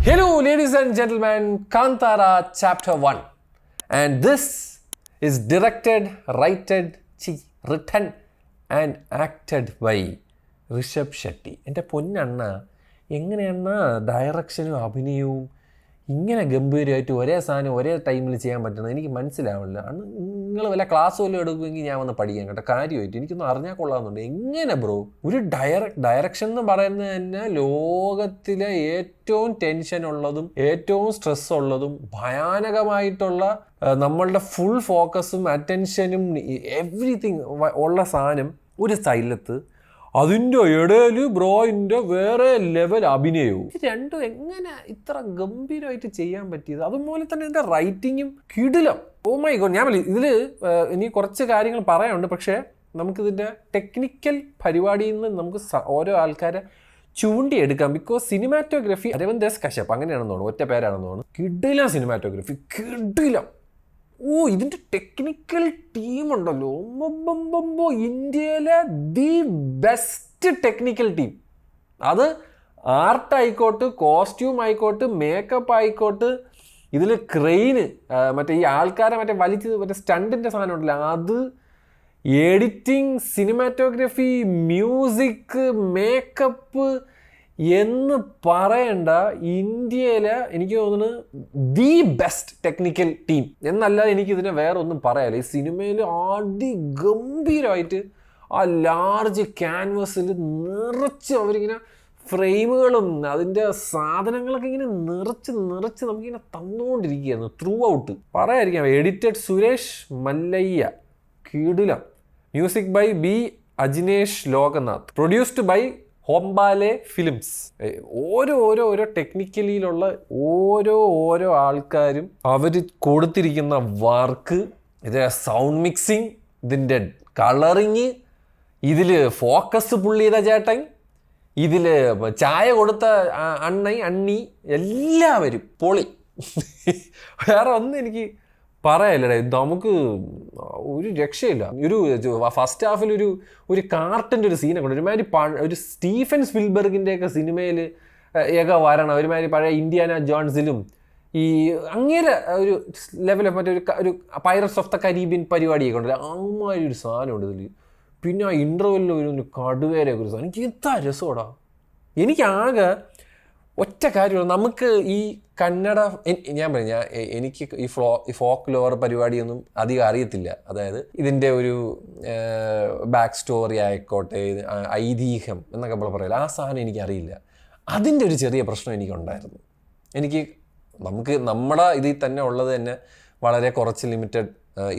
Hello, ladies and gentlemen, Kantara Chapter 1. And this is directed, written and acted by Rishabh Shetty. എൻ്റെ പൊന്നണ്ണ, എങ്ങനെയാണ് ഡയറക്ഷനും അഭിനയവും ഇങ്ങനെ ഗംഭീരമായിട്ട് ഒരേ സാധനം ഒരേ ടൈമിൽ ചെയ്യാൻ പറ്റുന്നത് എനിക്ക് മനസ്സിലാവില്ല. നിങ്ങൾ വല്ല ക്ലാസ് വല്ലതും എടുക്കുമെങ്കിൽ ഞാൻ വന്ന് പഠിക്കാൻ കേട്ടോ. കാര്യമായിട്ട് എനിക്കൊന്നും അറിഞ്ഞാൽ കൊള്ളാമെന്നുണ്ട്. എങ്ങനെ ബ്രോ ഒരു ഡയറക്ഷൻ എന്ന് പറയുന്നത് തന്നെ ലോകത്തിലെ ഏറ്റവും ടെൻഷൻ ഉള്ളതും ഏറ്റവും സ്ട്രെസ് ഉള്ളതും ഭയാനകമായിട്ടുള്ള നമ്മളുടെ ഫുൾ ഫോക്കസും അറ്റൻഷനും എവ്രിതിങ് ഉള്ള സാധനം ഒരു സ്ഥലത്ത് അതിൻ്റെ ഇടയിൽ ബ്രോയിൻ്റെ വേറെ ലെവൽ അഭിനയവും. ഇത് രണ്ടും എങ്ങനെ ഇത്ര ഗംഭീരമായിട്ട് ചെയ്യാൻ പറ്റിയത്? അതുപോലെ തന്നെ ഇതിൻ്റെ റൈറ്റിങ്ങും കിടിലം. Oh my god. ഞാൻ ഇതിൽ ഇനി കുറച്ച് കാര്യങ്ങൾ പറയാനുണ്ട്. പക്ഷേ നമുക്കിതിൻ്റെ ടെക്നിക്കൽ പരിപാടിയിൽ നിന്ന് നമുക്ക് ഓരോ ആൾക്കാരെ ചൂണ്ടിയെടുക്കാം. Because cinematography Aravind S Kashyap അങ്ങനെയാണെന്ന് തോന്നുന്നു, ഒറ്റ പേരാണെന്ന് തോന്നുന്നു. കിടിലം സിനിമാറ്റോഗ്രഫി, കിടിലം. ഓ, ഇതിൻ്റെ ടെക്നിക്കൽ ടീമുണ്ടല്ലോ, ഇന്ത്യയിലെ ദി ബെസ്റ്റ് ടെക്നിക്കൽ ടീം. അത് ആർട്ട് ആയിക്കോട്ട്, കോസ്റ്റ്യൂം ആയിക്കോട്ട്, മേക്കപ്പ് ആയിക്കോട്ട്, ഇതിൽ ക്രെയിന്, മറ്റേ ഈ ആൾക്കാരെ മറ്റേ സ്റ്റണ്ടിൻ്റെ സാധനം ഉണ്ടല്ലോ, അത്, എഡിറ്റിംഗ്, സിനിമാറ്റോഗ്രഫി, മ്യൂസിക്, മേക്കപ്പ് എന്ന് പറയണ്ട, ഇന്ത്യയിലെ എനിക്ക് തോന്നുന്നത് ദി ബെസ്റ്റ് ടെക്നിക്കൽ ടീം എന്നല്ലാതെ എനിക്കിതിനെ വേറെ ഒന്നും പറയാനില്ല. ഈ സിനിമയിൽ അതിഗംഭീരമായിട്ട് ആ ലാർജ് ക്യാൻവസിൽ നിറച്ച് അവരിങ്ങനെ ഫ്രെയിമുകളും അതിൻ്റെ സാധനങ്ങളൊക്കെ ഇങ്ങനെ നിറച്ച് നമുക്കിങ്ങനെ തന്നുകൊണ്ടിരിക്കുകയായിരുന്നു ത്രൂ ഔട്ട്. പറയാതിരിക്കാം. എഡിറ്റഡ് സുരേഷ് മല്ലയ്യ, കിടിലം. Music by B Ajaneesh Loknath. Produced by Hombale films. ഓരോ ടെക്നിക്കലിയിലുള്ള ഓരോ ആൾക്കാരും അവർ കൊടുത്തിരിക്കുന്ന വർക്ക്, ഇതിൻ്റെ സൗണ്ട് മിക്സിങ്, ഇതിൻ്റെ കളറിങ്, ഇതിൽ ഫോക്കസ് പുള്ളി ചെയ്ത ചേട്ടൻ, ഇതിൽ ചായ കൊടുത്ത അണ്ണി, എല്ലാവരും പൊളി. വേറെ ഒന്നും എനിക്ക് പറയല്ലേ. നമുക്ക് ഒരു രക്ഷയില്ല. ഒരു ഫസ്റ്റ് ഹാഫിൽ ഒരു കാർട്ടൻ്റെ ഒരു സീനൊക്കെ ഉണ്ട്. ഒരുമാതിരി ഒരു സ്റ്റീഫൻ സ്പിൽബർഗിൻ്റെയൊക്കെ സിനിമയിൽ വരണം. ഒരുമാതിരി പഴയ ഇന്ത്യാന ജോൺസിലും ഈ അങ്ങേരെ ഒരു ലെവലിൽ ഒരു പൈററ്റ്സ് ഓഫ് ദ കരീബിയൻ പരിപാടിയൊക്കെ ഉണ്ടല്ലോ, അമ്മാതിരി ഒരു സാധനമുണ്ട് ഇതിൽ. പിന്നെ ആ ഇൻ്റർവെല്ലിൽ ഒരു കടുവേരൊക്കെ ഒരു സാധനം. എനിക്ക് എന്താ രസമാടാ. എനിക്കാകെ ഒറ്റ കാര്യമാണ്, നമുക്ക് ഈ കന്നഡ, എനിക്ക് ഈ ഫോക്ക് ലോർ പരിപാടിയൊന്നും അധികം അറിയത്തില്ല. അതായത് ഇതിൻ്റെ ഒരു ബാക്ക് സ്റ്റോറി ആയിക്കോട്ടെ, ഐതിഹ്യം എന്നൊക്കെ പറയില്ല, ആ സാധനം എനിക്കറിയില്ല. അതിൻ്റെ ഒരു ചെറിയ പ്രശ്നം എനിക്കുണ്ടായിരുന്നു. നമ്മുടെ ഇതിൽ തന്നെ ഉള്ളത് തന്നെ വളരെ കുറച്ച് ലിമിറ്റഡ്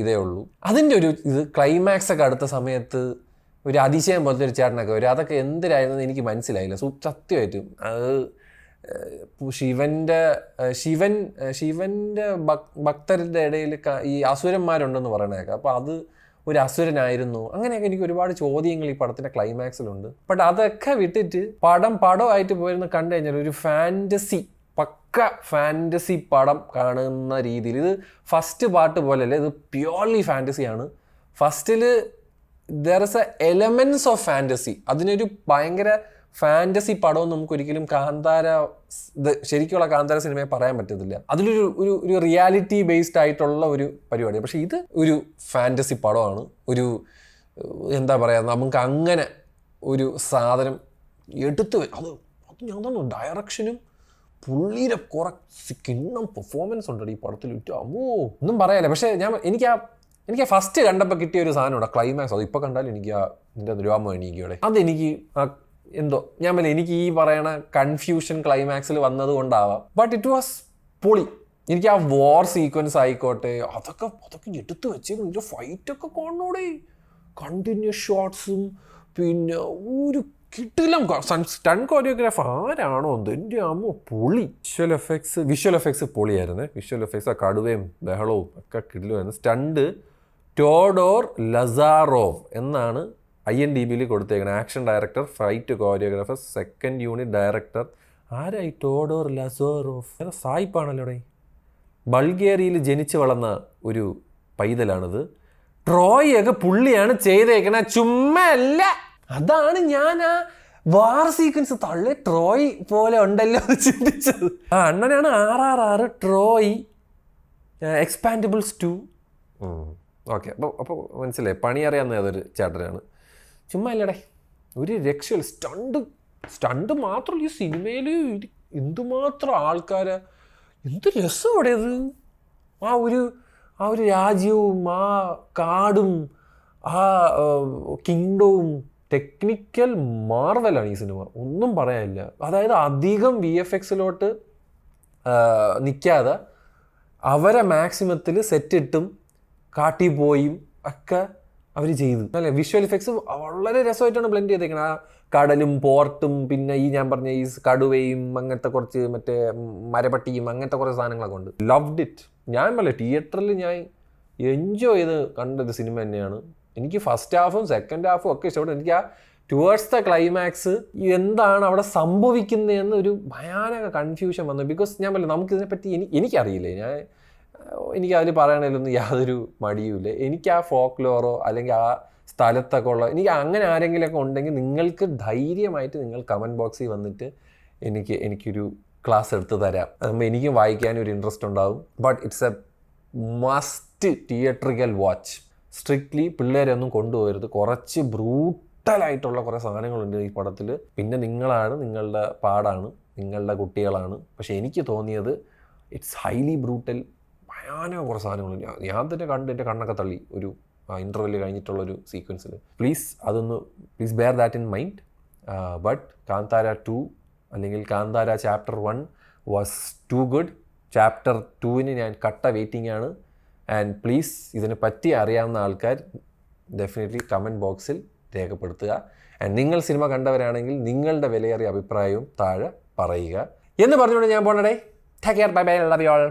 ഇതേ ഉള്ളൂ. അതിൻ്റെ ഇത് ക്ലൈമാക്സ് ഒക്കെ അടുത്ത സമയത്ത് ഒരു അതിശയം പോലത്തെ ഒരു ചേട്ടനൊക്കെ വരും. അതൊക്കെ എന്തിനായിരുന്നു എനിക്ക് മനസ്സിലായില്ല സത്യമായിട്ടും. അത് ശിവന്റെ ഭക്തരുടെ ഇടയിൽ ഈ അസുരന്മാരുണ്ടെന്ന് പറയണേക്കാം. അപ്പോൾ അത് ഒരു അസുരനായിരുന്നു, അങ്ങനെയൊക്കെ എനിക്ക് ഒരുപാട് ചോദ്യങ്ങൾ ഈ പടത്തിന്റെ ക്ലൈമാക്സിലുണ്ട്. ബട്ട് അതൊക്കെ വിട്ടിട്ട് പടമായിട്ട് പോയിരുന്ന് കണ്ടു കഴിഞ്ഞാൽ ഒരു പക്ക ഫാൻറ്റസി പടം കാണുന്ന രീതിയിൽ. ഇത് ഫസ്റ്റ് പാർട്ട് പോലെയല്ല, ഇത് പ്യുവർലി ഫാൻറ്റസിയാണ്. ഫസ്റ്റിൽ there is A elements of fantasy. അതിനൊരു ഭയങ്കര ഫാൻറ്റസി പടവും നമുക്കൊരിക്കലും ശരിക്കുള്ള കാന്താര സിനിമയെ പറയാൻ പറ്റത്തില്ല. അതിലൊരു റിയാലിറ്റി ബേസ്ഡ് ആയിട്ടുള്ള ഒരു പരിപാടി. പക്ഷെ ഇത് ഒരു ഫാൻറ്റസി പടമാണ്. ഒരു എന്താ പറയുക, നമുക്ക് അങ്ങനെ ഒരു സാധനം അത് ഞാൻ തോന്നുന്നു ഡയറക്ഷനും പുള്ളിയുടെ കുറച്ച് കിണ്ണം പെർഫോമൻസ് ഉണ്ട് ഈ പടത്തിൽ. ഒന്നും പറയാനില്ല. പക്ഷേ എനിക്ക് ഫസ്റ്റ് കണ്ടപ്പോൾ കിട്ടിയ ഒരു സാധനമുണ്ട്, ക്ലൈമാക്സ്. അത് ഇപ്പോൾ കണ്ടാലും എനിക്ക് ഇതിൻ്റെ രോമം എണീക്കോടെ. അതെനിക്ക് എന്തോ എനിക്ക് ഈ പറയണ കൺഫ്യൂഷൻ ക്ലൈമാക്സിൽ വന്നത് കൊണ്ടാവാം. ബട്ട് ഇറ്റ് വാസ് പൊളി. എനിക്ക് ആ വാർ സീക്വൻസ് ആയിക്കോട്ടെ, അതൊക്കെ എടുത്ത് വെച്ചേക്കും. ഫൈറ്റൊക്കെ കാണണോടെ, കണ്ടിന്യൂസ് ഷോട്ട്സും, പിന്നെ ഒരു കിട്ടില്ല സ്റ്റൺ കോറിയോഗ്രാഫർ ആരാണോ എന്തോ, എൻ്റെ അമ്മ പൊളി. വിഷ്വൽ എഫക്ട്സ് പൊളിയായിരുന്നു. വിഷ്വൽ എഫക്ട്സ് ആ കടുവയും ബഹളവും ഒക്കെ കിടിലുമായിരുന്നു. സ്റ്റണ്ട് ടോഡോർ ലസാറോവ് എന്നാണ് IMDbയിൽ കൊടുത്തേക്കണം. Action director, fight choreographer, second unit director. ആരായി ടോഡോർ ലസാറോവ്? സായിപ്പാണല്ലോടെ. ബൾഗേറിയയിൽ ജനിച്ചു വളർന്ന ഒരു പൈതലാണിത്. ട്രോയൊക്കെ പുള്ളിയാണ് ചെയ്തേക്കണ, ചുമ്മാ അല്ല. അതാണ് ഞാൻ ആ വാർ സീക്വൻസ് തള്ളി ട്രോയ് പോലെ ഉണ്ടല്ലോ ചിന്തിച്ചത്. അണ്ണനാണ് RRR, ട്രോയ്, എക്സ്പാൻഡബിൾസ് 2. ഓക്കെ, അപ്പോൾ മനസ്സിലായി, പണി അറിയാവുന്ന അതൊരു ചേട്ടനാണ്. ചുമ്മാ ഇല്ലടേ, ഒരു രക്ഷയില്ല. സ്റ്റണ്ട് മാത്രമല്ല, ഈ സിനിമയിൽ എന്തുമാത്രം ആൾക്കാർ, എന്ത് രസം അവിടെയത്. ആ ഒരു രാജ്യവും ആ കാടും ആ കിങ്ഡവും ടെക്നിക്കൽ മാർവലാണ് ഈ സിനിമ, ഒന്നും പറയാനില്ല. അതായത് അധികം VFX നിൽക്കാതെ അവരെ മാക്സിമത്തിൽ സെറ്റിട്ടും കാട്ടി പോയും ഒക്കെ അവർ ചെയ്തു. അല്ലേ, വിഷ്വൽ ഇഫക്ട്സ് വളരെ രസമായിട്ടാണ് ബ്ലെൻഡ് ചെയ്തേക്കുന്നത്. ആ കടലും പോർട്ടും പിന്നെ ഈ ഞാൻ പറഞ്ഞ ഈ കടുവയും അങ്ങനത്തെ കുറച്ച് മറ്റേ മരപ്പട്ടിയും അങ്ങനത്തെ കുറേ സാധനങ്ങളൊക്കെ ഉണ്ട്. Loved it. ഞാൻ പറഞ്ഞില്ല, തിയേറ്ററിൽ ഞാൻ എൻജോയ് ചെയ്ത് കണ്ടൊരു സിനിമ തന്നെയാണ്. എനിക്ക് ഫസ്റ്റ് ഹാഫും സെക്കൻഡ് ഹാഫും ഒക്കെ ഇഷ്ടപ്പെട്ടു. എനിക്ക് ആ ടുവേർഡ്സ് ദ ക്ലൈമാക്സ് എന്താണ് അവിടെ സംഭവിക്കുന്നതെന്ന് ഒരു ഭയാനക കൺഫ്യൂഷൻ വന്നു. ബിക്കോസ് ഞാൻ പറഞ്ഞില്ല, നമുക്കിതിനെപ്പറ്റി എനിക്കറിയില്ലേ, എനിക്കതിൽ പറയണതിലൊന്നും യാതൊരു മടിയുമില്ല. എനിക്ക് ആ ഫോക്ലോറോ അല്ലെങ്കിൽ ആ സ്ഥലത്തൊക്കെ ഉള്ള എനിക്ക് അങ്ങനെ ആരെങ്കിലുമൊക്കെ ഉണ്ടെങ്കിൽ നിങ്ങൾക്ക് ധൈര്യമായിട്ട് നിങ്ങൾ കമൻറ്റ് ബോക്സിൽ വന്നിട്ട് എനിക്കൊരു ക്ലാസ് എടുത്ത് തരാം. അതാകുമ്പോൾ എനിക്കും വായിക്കാനൊരു ഇൻട്രസ്റ്റ് ഉണ്ടാവും. But it's a must theatrical watch. Strictly പിള്ളേരൊന്നും കൊണ്ടുപോകരുത്. കുറച്ച് ബ്രൂട്ടലായിട്ടുള്ള കുറേ സാധനങ്ങളുണ്ട് ഈ പടത്തിൽ. പിന്നെ നിങ്ങളുടെ പാടാണ്, നിങ്ങളുടെ കുട്ടികളാണ്. പക്ഷേ എനിക്ക് തോന്നിയത് ഇറ്റ്സ് ഹൈലി ബ്രൂട്ടൽ, ഭയാനക കുറേ സാധനങ്ങളുണ്ട്. ഞാൻ തന്നെ കണ്ട് എൻ്റെ കണ്ണൊക്കെ തള്ളി ഒരു ഇൻ്റർവെല് കഴിഞ്ഞിട്ടുള്ളൊരു സീക്വൻസിൽ. Please bear that in mind. But Kantara 2 അല്ലെങ്കിൽ Kantara chapter 1 was too good. Chapter 2 ഞാൻ കട്ട വെയിറ്റിംഗ് ആണ്. ആൻഡ് പ്ലീസ് ഇതിനെ പറ്റി അറിയാവുന്ന ആൾക്കാർ ഡെഫിനറ്റ്ലി കമൻറ്റ് ബോക്സിൽ രേഖപ്പെടുത്തുക. ആൻഡ് നിങ്ങൾ സിനിമ കണ്ടവരാണെങ്കിൽ നിങ്ങളുടെ വിലയേറിയ അഭിപ്രായവും താഴെ പറയുക എന്ന് പറഞ്ഞുകൊണ്ട് ഞാൻ പോണടേ. Take care, bye bye, love you all.